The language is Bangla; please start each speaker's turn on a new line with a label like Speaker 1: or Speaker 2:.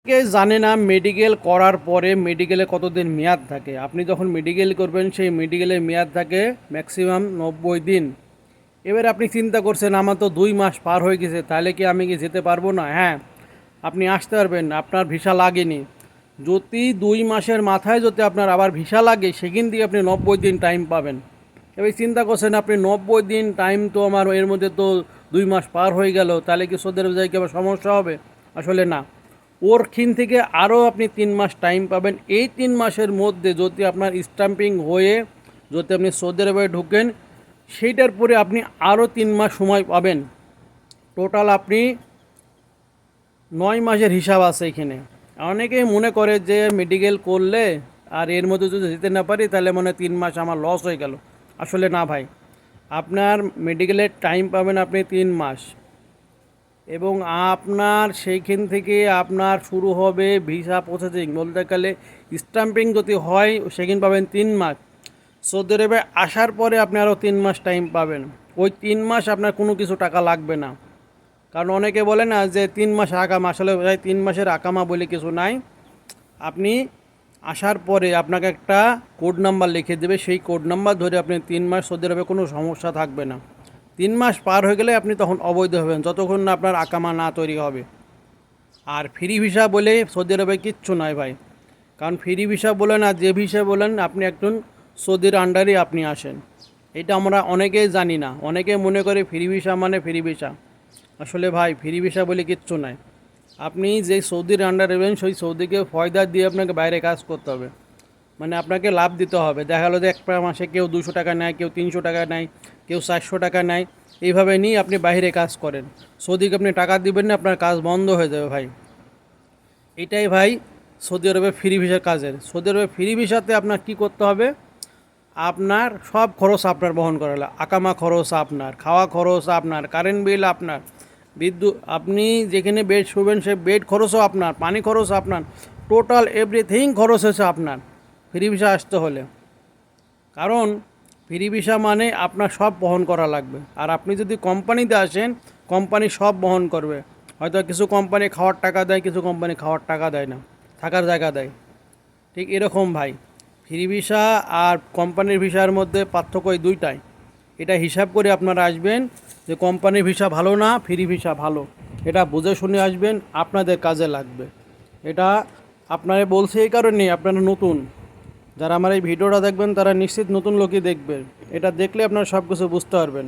Speaker 1: কে জানে না মেডিকেল করার পরে মেডিকেলে কতদিন মেয়াদ থাকে। আপনি যখন মেডিকেল করবেন সেই মেডিকেলের মেয়াদ থাকে ম্যাক্সিমাম 90 দিন। এবার আপনি চিন্তা করছেন আমার তো 2 মাস পার হয়ে গেছে, তাহলে কি আমি কি যেতে পারবো না? হ্যাঁ, আপনি আসতে পারবেন, আপনার ভিসা লাগেনি। যদি 2 মাসের মাথায় যদি আপনার আবার ভিসা লাগে সেখান থেকে আপনি 90 দিন টাইম পাবেন। এবার চিন্তা করছেন আপনি 90 দিন টাইম, তো আমার এর মধ্যে তো 2 মাস পার হয়ে গেল, তাহলে কি সৌদি আরব যাই কি আবার সমস্যা হবে? আসলে না, ওরখিন থেকে আরও আপনি 3 মাস টাইম পাবেন। এই 3 মাসের মধ্যে যদি আপনার স্টাম্পিং হয়ে যদি আপনি সৌদি আরবে ঢুকেন, সেইটার পরে আপনি আরও 3 মাস সময় পাবেন। টোটাল আপনি 9 মাসের হিসাব আছে এখানে। অনেকেই মনে করে যে মেডিকেল করলে আর এর মধ্যে যদি যেতে না পারি তাহলে মনে হয় 3 মাস আমার লস হয়ে গেল। আসলে না ভাই, আপনার মেডিকেলের টাইম পাবেন আপনি 3 মাস, এবং আপনার সেইখান থেকে আপনার শুরু হবে ভিসা প্রসেসিং। বলতে গেলে স্টাম্পিং যদি হয় সেখানে পাবেন 3 মাস। সৌদি আরবে আসার পরে আপনি আরও 3 মাস টাইম পাবেন। ওই 3 মাস আপনার কোনো কিছু টাকা লাগবে না। কারণ অনেকে বলে না যে 3 মাস আকামা, আসলে ভাই 3 মাসের আকামা বলে কিছু নাই। আপনি আসার পরে আপনাকে একটা কোড নাম্বার লিখে দেবে, সেই কোড নাম্বার ধরে আপনি 3 মাস সৌদি আরবে কোনো সমস্যা থাকবে না। 3 মাস পার হয়ে গেলে আপনি তখন অবৈধ হবেন, যতক্ষণ না আপনার আকামা না তৈরি হবে। আর ফ্রি ভিসা বলে সৌদি আরবে কিচ্ছু নয় ভাই। কারণ ফ্রি ভিসা বলেন আর যে ভিসা বলেন, আপনি একজন সৌদির আন্ডারে আপনি আসেন। এটা আমরা অনেকেই জানি না, অনেকে মনে করে ফ্রি ভিসা মানে ফ্রি ভিসা। আসলে ভাই ফ্রি ভিসা বলে কিচ্ছু নাই। আপনি যে সৌদির আন্ডারে হবেন সেই সৌদিকে ফয়দা দিয়ে আপনাকে বাইরে কাজ করতে হবে, মানে আপনাকে লাভ দিতে হবে। দেখা গেলো যে একটা মাসে কেউ 200 টাকা নেয়, কেউ 300 টাকা নেয়, কেউ 400 টাকা নেয়। এইভাবে নিয়ে আপনি বাইরে কাজ করেন, সৌদিকে আপনি টাকা দিবেন না, আপনার কাজ বন্ধ হয়ে যাবে ভাই। এটাই ভাই সৌদি আরবে ফ্রি ভিসার কাজের। সৌদি আরবে ফ্রি ভিসাতে আপনার কী করতে হবে? আপনার সব খরচ আপনার বহন করা হলো। আকামা খরচ আপনার, খাওয়া খরচ আপনার, কারেন্ট বিল আপনার, বিদ্যুৎ, আপনি যেখানে বেড শুবেন সে বেড খরচও আপনার, পানি খরচ আপনার, টোটাল এভরিথিং খরচ হচ্ছে আপনার ফ্রি ভিসা আসতে হলে। কারণ ফ্রি ভিসা মানে আপনার সব বহন করা লাগবে। আর আপনি যদি কোম্পানিতে আসেন, কোম্পানি সব বহন করবে। হয়তো কিছু কোম্পানি খাওয়ার টাকা দেয়, কিছু কোম্পানি খাওয়ার টাকা দেয় না, থাকার জায়গা দেয়। ঠিক এরকম ভাই, ফ্রি ভিসা আর কোম্পানির ভিসার মধ্যে পার্থক্য এই দুইটাই। এটা হিসাব করে আপনারা আসবেন যে কোম্পানির ভিসা ভালো না ফ্রি ভিসা ভালো, এটা বুঝে শুনে আসবেন, আপনাদের কাজে লাগবে। এটা আপনারা বলছে এই কারণে, আপনারা নতুন যারা আমার এই ভিডিওটা দেখবেন তারা নিশ্চিত নতুন লোকই দেখবেন। এটা দেখলে আপনারা সব কিছু বুঝতে পারবেন।